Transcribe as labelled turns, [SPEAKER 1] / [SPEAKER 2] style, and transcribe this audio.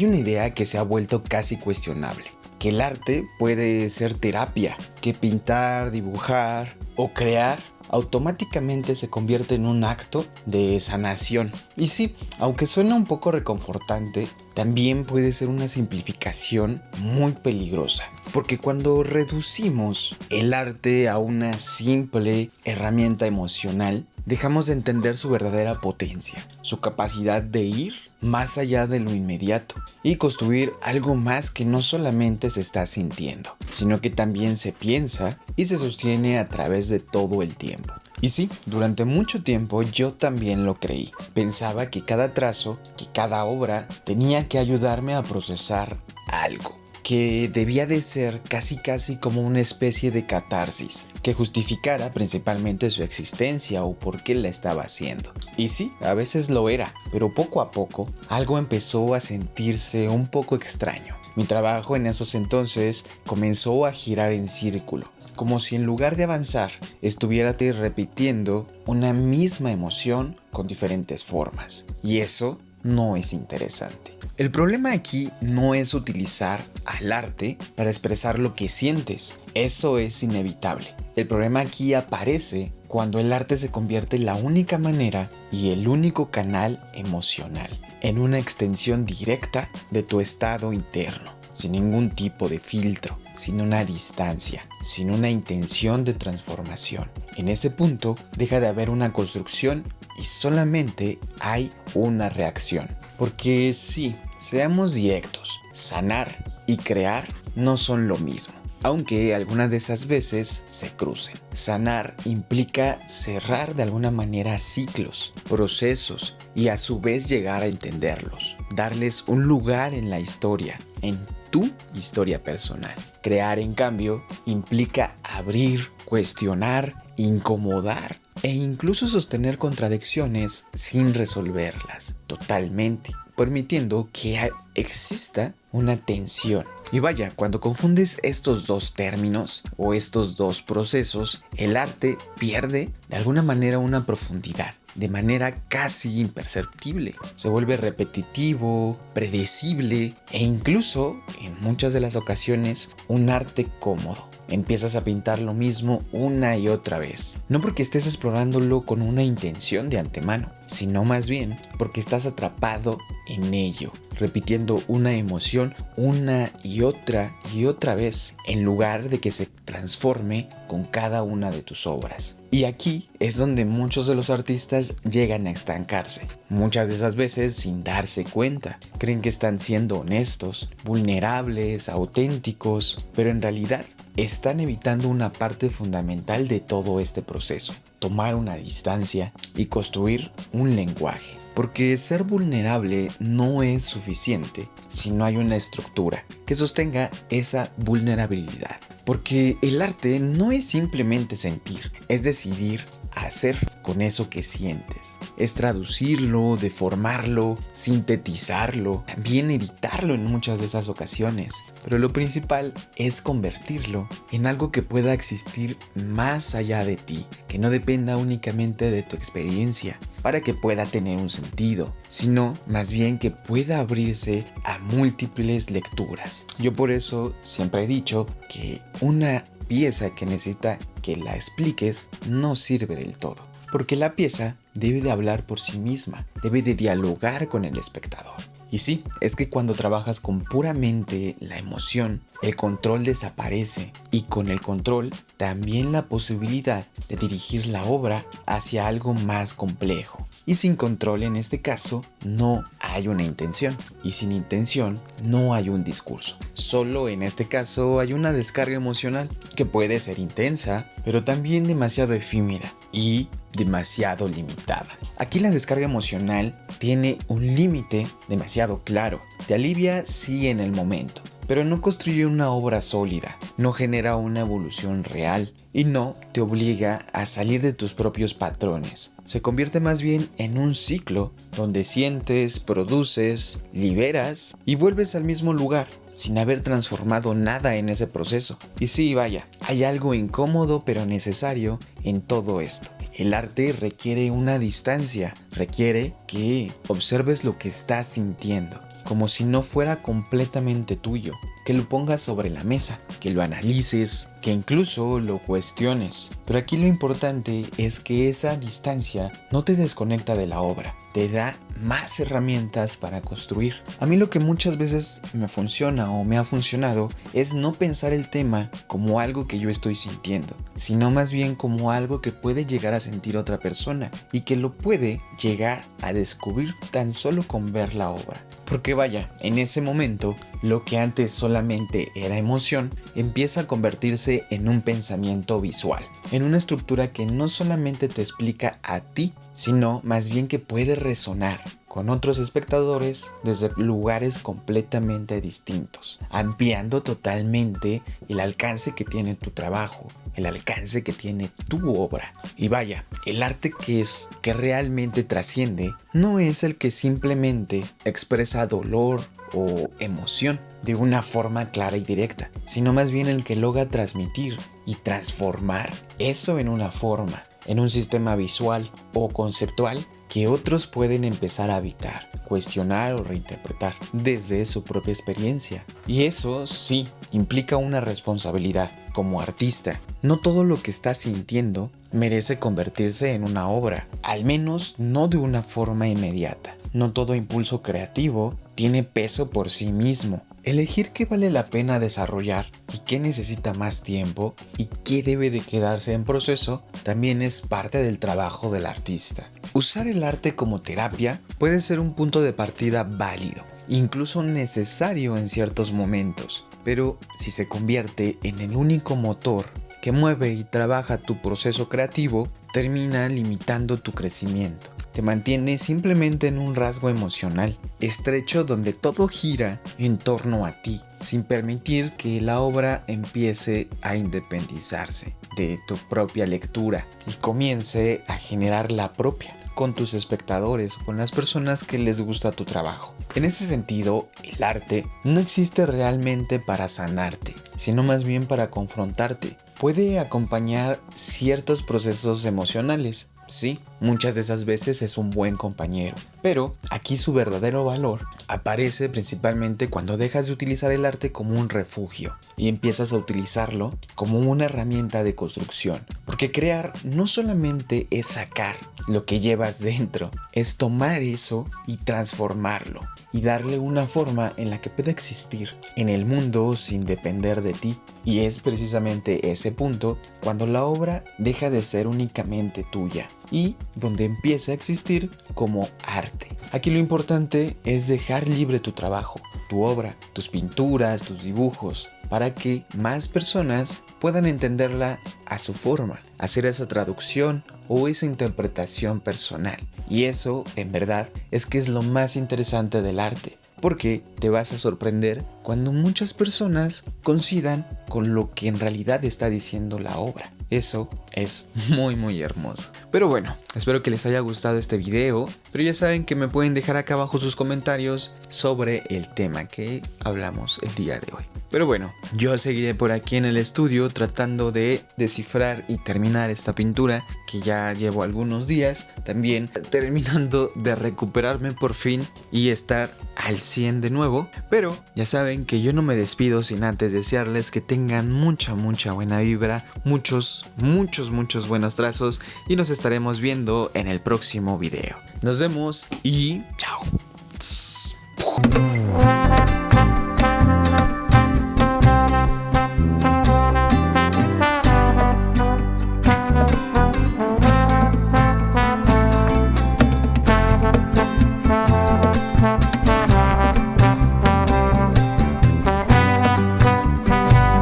[SPEAKER 1] hay una idea que se ha vuelto casi cuestionable, que el arte puede ser terapia, que pintar, dibujar o crear automáticamente se convierte en un acto de sanación. Y sí, aunque suena un poco reconfortante, también puede ser una simplificación muy peligrosa. Porque cuando reducimos el arte a una simple herramienta emocional, dejamos de entender su verdadera potencia, su capacidad de ir más allá de lo inmediato y construir algo más que no solamente se está sintiendo, sino que también se piensa y se sostiene a través de todo el tiempo. Y sí, durante mucho tiempo yo también lo creí. Pensaba que cada trazo, que cada obra tenía que ayudarme a procesar algo, que debía de ser casi como una especie de catarsis, que justificara principalmente su existencia o por qué la estaba haciendo. Y sí, a veces lo era, pero poco a poco algo empezó a sentirse un poco extraño. Mi trabajo en esos entonces comenzó a girar en círculo, como si en lugar de avanzar estuviera repitiendo una misma emoción con diferentes formas. Y eso no es interesante. El problema aquí no es utilizar al arte para expresar lo que sientes. Eso es inevitable. El problema aquí aparece cuando el arte se convierte en la única manera y el único canal emocional, en una extensión directa de tu estado interno, sin ningún tipo de filtro, sin una distancia, sin una intención de transformación. En ese punto deja de haber una construcción y solamente hay una reacción. Porque sí, seamos directos, sanar y crear no son lo mismo, aunque algunas de esas veces se crucen. Sanar implica cerrar de alguna manera ciclos, procesos y a su vez llegar a entenderlos, darles un lugar en la historia, en tu historia personal. Crear, en cambio, implica abrir, cuestionar, incomodar e incluso sostener contradicciones sin resolverlas totalmente, permitiendo que exista una tensión. Y vaya, cuando confundes estos dos términos o estos dos procesos, el arte pierde de alguna manera una profundidad, de manera casi imperceptible. Se vuelve repetitivo, predecible e incluso, en muchas de las ocasiones, un arte cómodo. Empiezas a pintar lo mismo una y otra vez, no porque estés explorándolo con una intención de antemano, sino más bien porque estás atrapado en ello, repitiendo una emoción una y otra vez, en lugar de que se transforme con cada una de tus obras. Y aquí es donde muchos de los artistas llegan a estancarse, muchas de esas veces sin darse cuenta. Creen que están siendo honestos, vulnerables, auténticos, pero en realidad están evitando una parte fundamental de todo este proceso: tomar una distancia y construir un lenguaje. Porque ser vulnerable no es suficiente si no hay una estructura que sostenga esa vulnerabilidad. Porque el arte no es simplemente sentir, es decidir hacer con eso que sientes. Es traducirlo, deformarlo, sintetizarlo, también editarlo en muchas de esas ocasiones. Pero lo principal es convertirlo en algo que pueda existir más allá de ti, que no dependa únicamente de tu experiencia para que pueda tener un sentido, sino más bien que pueda abrirse a múltiples lecturas. Yo por eso siempre he dicho que una pieza que necesita que la expliques no sirve del todo, porque la pieza debe de hablar por sí misma, debe de dialogar con el espectador. Y sí, es que cuando trabajas con puramente la emoción, el control desaparece, y con el control también la posibilidad de dirigir la obra hacia algo más complejo. Y sin control, en este caso, no hay una intención. Y sin intención, no hay un discurso. Solo en este caso hay una descarga emocional que puede ser intensa, pero también demasiado efímera y demasiado limitada. Aquí la descarga emocional tiene un límite demasiado claro. Te alivia sí en el momento, pero no construye una obra sólida, no genera una evolución real y no te obliga a salir de tus propios patrones. Se convierte más bien en un ciclo donde sientes, produces, liberas y vuelves al mismo lugar, sin haber transformado nada en ese proceso. Y sí, vaya, hay algo incómodo pero necesario en todo esto. El arte requiere una distancia, requiere que observes lo que estás sintiendo. como si no fuera completamente tuyo, que lo pongas sobre la mesa, que lo analices, que incluso lo cuestiones. Pero aquí lo importante es que esa distancia no te desconecta de la obra, te da más herramientas para construir. A mí lo que muchas veces me funciona o me ha funcionado es no pensar el tema como algo que yo estoy sintiendo, sino más bien como algo que puede llegar a sentir otra persona y que lo puede llegar a descubrir tan solo con ver la obra. Porque vaya, en ese momento, lo que antes solamente era emoción, empieza a convertirse en un pensamiento visual, en una estructura que no solamente te explica a ti, sino más bien que puede resonar con otros espectadores desde lugares completamente distintos, ampliando totalmente el alcance que tiene tu trabajo, el alcance que tiene tu obra. Y vaya, el arte que realmente trasciende no es el que simplemente expresa dolor o emoción de una forma clara y directa, sino más bien el que logra transmitir y transformar eso en una forma, en un sistema visual o conceptual que otros pueden empezar a habitar, cuestionar o reinterpretar desde su propia experiencia. Y eso sí implica una responsabilidad como artista. No todo lo que estás sintiendo merece convertirse en una obra, al menos no de una forma inmediata. No todo impulso creativo tiene peso por sí mismo. Elegir qué vale la pena desarrollar y qué necesita más tiempo y qué debe de quedarse en proceso también es parte del trabajo del artista. Usar el arte como terapia puede ser un punto de partida válido, incluso necesario en ciertos momentos, pero si se convierte en el único motor que mueve y trabaja tu proceso creativo, termina limitando tu crecimiento. Te mantiene simplemente en un rasgo emocional, estrecho donde todo gira en torno a ti, sin permitir que la obra empiece a independizarse de tu propia lectura y comience a generar la propia, con tus espectadores o con las personas que les gusta tu trabajo. En este sentido, el arte no existe realmente para sanarte, sino más bien para confrontarte. Puede acompañar ciertos procesos emocionales. Sí, muchas de esas veces es un buen compañero, pero aquí su verdadero valor aparece principalmente cuando dejas de utilizar el arte como un refugio y empiezas a utilizarlo como una herramienta de construcción. Porque crear no solamente es sacar lo que llevas dentro, es tomar eso y transformarlo y darle una forma en la que pueda existir en el mundo sin depender de ti. Y es precisamente ese punto cuando la obra deja de ser únicamente tuya y donde empieza a existir como arte. Aquí lo importante es dejar libre tu trabajo, tu obra, tus pinturas, tus dibujos, para que más personas puedan entenderla a su forma, hacer esa traducción o esa interpretación personal. Y eso, en verdad, es que es lo más interesante del arte, porque te vas a sorprender cuando muchas personas coincidan con lo que en realidad está diciendo la obra. Eso es muy hermoso. Pero bueno, espero que les haya gustado este video, pero ya saben que me pueden dejar acá abajo sus comentarios sobre el tema que hablamos el día de hoy. Pero bueno, yo seguiré por aquí en el estudio tratando de descifrar y terminar esta pintura que ya llevo algunos días, también terminando de recuperarme por fin y estar al 100 de nuevo. Pero ya saben que yo no me despido sin antes desearles que tengan mucha buena vibra, muchos buenos trazos, y nos estaremos viendo en el próximo video. Nos vemos y chao.